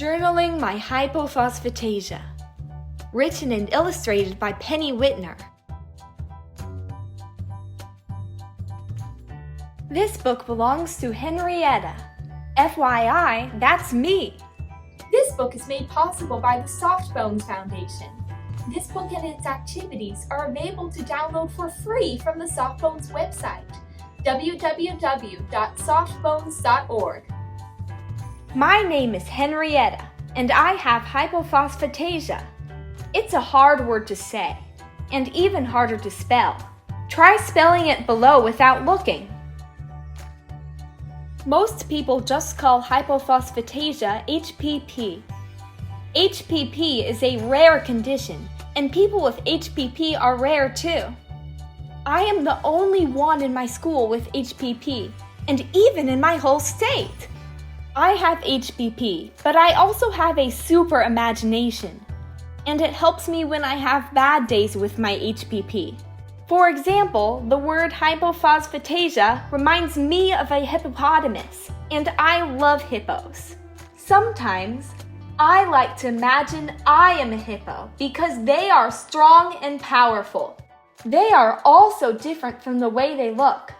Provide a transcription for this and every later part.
Journaling My Hypophosphatasia. Written and illustrated by Penny Whitner. This book belongs to Henrietta. FYI, that's me. This book is made possible by the Soft Bones Foundation. This book and its activities are available to download for free from the Soft Bones website, www.softbones.org. My name is Henrietta, and I have hypophosphatasia. It's a hard word to say, and even harder to spell. Try spelling it below without looking. Most people just call hypophosphatasia HPP. HPP is a rare condition, and people with HPP are rare too. I am the only one in my school with HPP, and even in my whole state. I have HPP, but I also have a super imagination, and it helps me when I have bad days with my HPP. For example, the word hypophosphatasia reminds me of a hippopotamus, and I love hippos. Sometimes, I like to imagine I am a hippo because they are strong and powerful. They are also different from the way they look.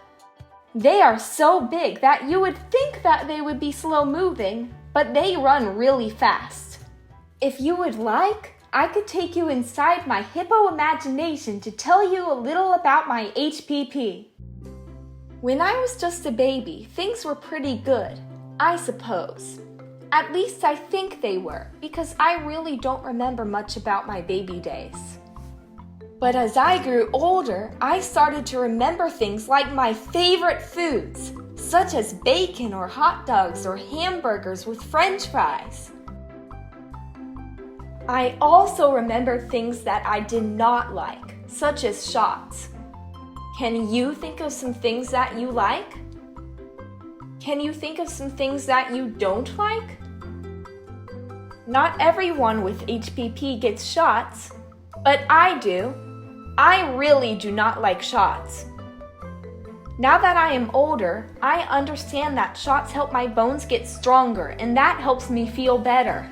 They are so big that you would think that they would be slow moving, but they run really fast. If you would like, I could take you inside my hippo imagination to tell you a little about my HPP. When I was just a baby, things were pretty good, I suppose. At least I think they were, because I really don't remember much about my baby days. But as I grew older, I started to remember things like my favorite foods, such as bacon or hot dogs or hamburgers with French fries. I also remember things that I did not like, such as shots. Can you think of some things that you like? Can you think of some things that you don't like? Not everyone with HPP gets shots, but I do. I really do not like shots. Now that I am older, I understand that shots help my bones get stronger, and that helps me feel better.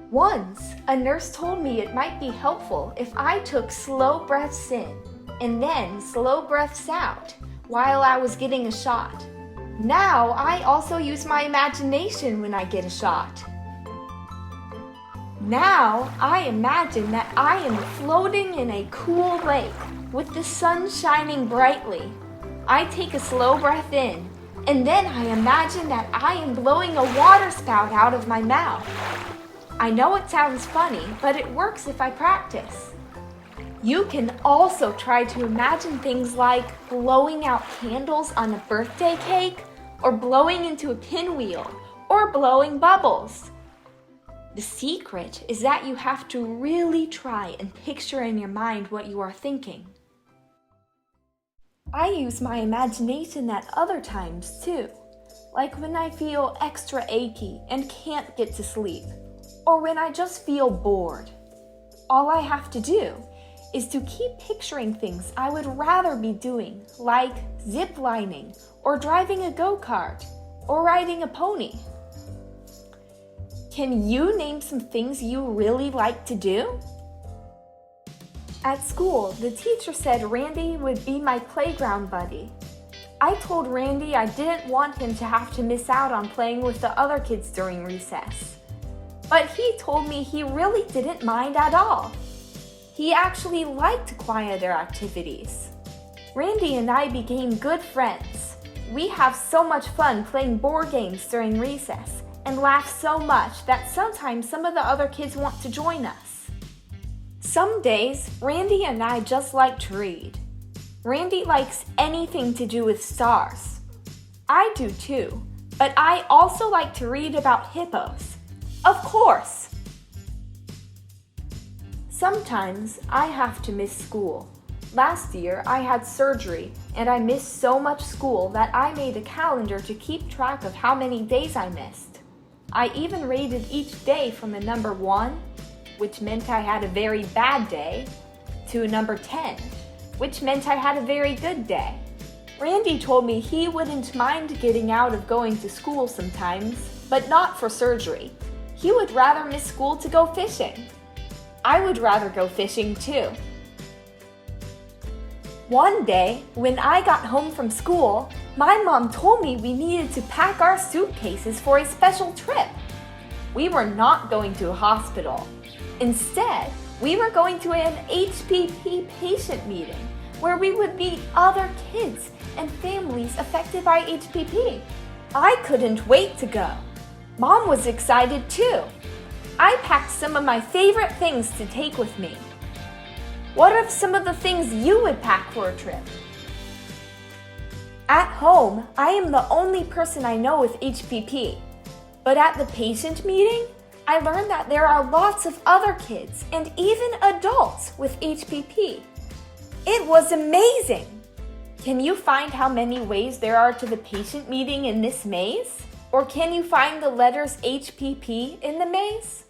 Once, a nurse told me it might be helpful if I took slow breaths in and then slow breaths out while I was getting a shot. Now I also use my imagination when I get a shot. Now I imagine that I am floating in a cool lake with the sun shining brightly. I take a slow breath in, and then I imagine that I am blowing a water spout out of my mouth. I know it sounds funny, but it works if I practice. You can also try to imagine things like blowing out candles on a birthday cake, or blowing into a pinwheel, or blowing bubbles. The secret is that you have to really try and picture in your mind what you are thinking. I use my imagination at other times too, like when I feel extra achy and can't get to sleep, or when I just feel bored. All I have to do is to keep picturing things I would rather be doing, like zip-lining, or driving a go-kart, or riding a pony. Can you name some things you really like to do? At school, the teacher said Randy would be my playground buddy. I told Randy I didn't want him to have to miss out on playing with the other kids during recess. But he told me he really didn't mind at all. He actually liked quieter activities. Randy and I became good friends. We have so much fun playing board games during recess and laugh so much that sometimes some of the other kids want to join us. Some days, Randy and I just like to read. Randy likes anything to do with stars. I do too, but I also like to read about hippos. Of course! Sometimes I have to miss school. Last year I had surgery and I missed so much school that I made a calendar to keep track of how many days I missed. I even rated each day from a number 1, which meant I had a very bad day, to a number 10, which meant I had a very good day. Randy told me he wouldn't mind getting out of going to school sometimes, but not for surgery. He would rather miss school to go fishing. I would rather go fishing too. One day, when I got home from school, my mom told me we needed to pack our suitcases for a special trip. We were not going to a hospital. Instead, we were going to an HPP patient meeting where we would meet other kids and families affected by HPP. I couldn't wait to go. Mom was excited too. I packed some of my favorite things to take with me. What are some of the things you would pack for a trip? At home, I am the only person I know with HPP. But at the patient meeting, I learned that there are lots of other kids and even adults with HPP. It was amazing! Can you find how many ways there are to the patient meeting in this maze? Or can you find the letters HPP in the maze?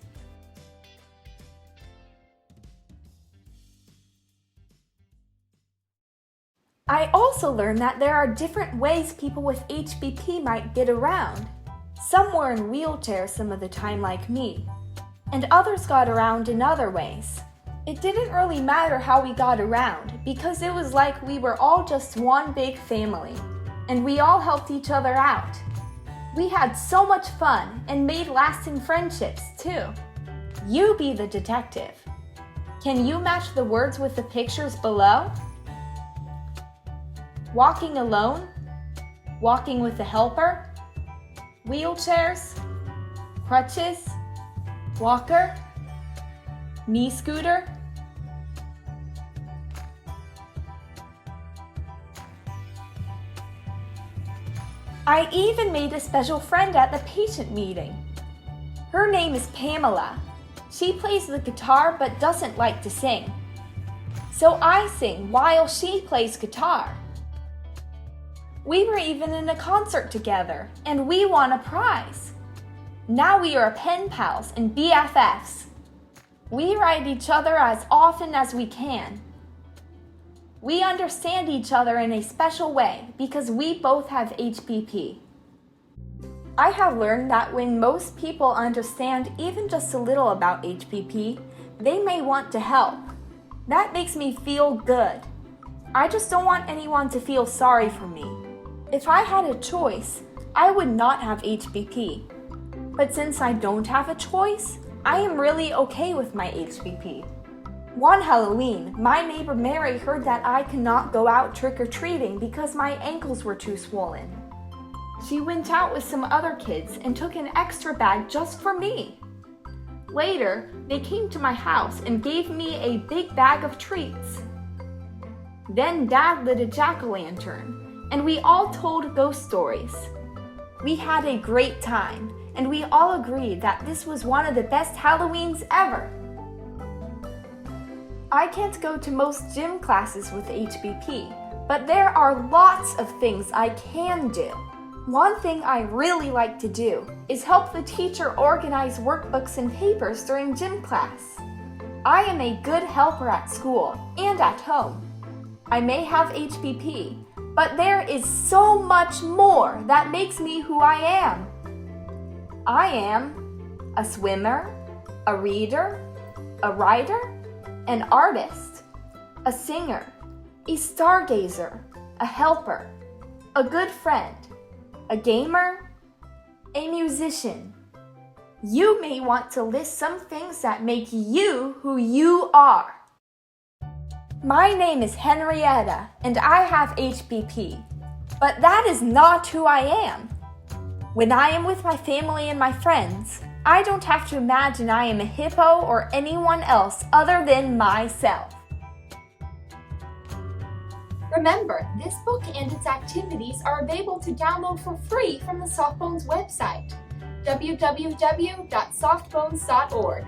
I also learned that there are different ways people with HPP might get around. Some were in wheelchairs some of the time like me, and others got around in other ways. It didn't really matter how we got around because it was like we were all just one big family, and we all helped each other out. We had so much fun and made lasting friendships too. You be the detective. Can you match the words with the pictures below? Walking alone, walking with a helper, wheelchairs, crutches, walker, knee scooter. I even made a special friend at the patient meeting. Her name is Pamela. She plays the guitar but doesn't like to sing. So I sing while she plays guitar. We were even in a concert together, and we won a prize. Now we are pen pals and BFFs. We write each other as often as we can. We understand each other in a special way because we both have HPP. I have learned that when most people understand even just a little about HPP, they may want to help. That makes me feel good. I just don't want anyone to feel sorry for me. If I had a choice, I would not have HPP. But since I don't have a choice, I am really okay with my HPP. One Halloween, my neighbor Mary heard that I could not go out trick-or-treating because my ankles were too swollen. She went out with some other kids and took an extra bag just for me. Later, they came to my house and gave me a big bag of treats. Then Dad lit a jack-o'-lantern, and we all told ghost stories. We had a great time, and we all agreed that this was one of the best Halloweens ever. I can't go to most gym classes with HPP, but there are lots of things I can do. One thing I really like to do is help the teacher organize workbooks and papers during gym class. I am a good helper at school and at home. I may have HPP, but there is so much more that makes me who I am. I am a swimmer, a reader, a writer, an artist, a singer, a stargazer, a helper, a good friend, a gamer, a musician. You may want to list some things that make you who you are. My name is Henrietta, and I have HPP, but that is not who I am. When I am with my family and my friends, I don't have to imagine I am a hippo or anyone else other than myself. Remember, this book and its activities are available to download for free from the Softbones website, www.softbones.org.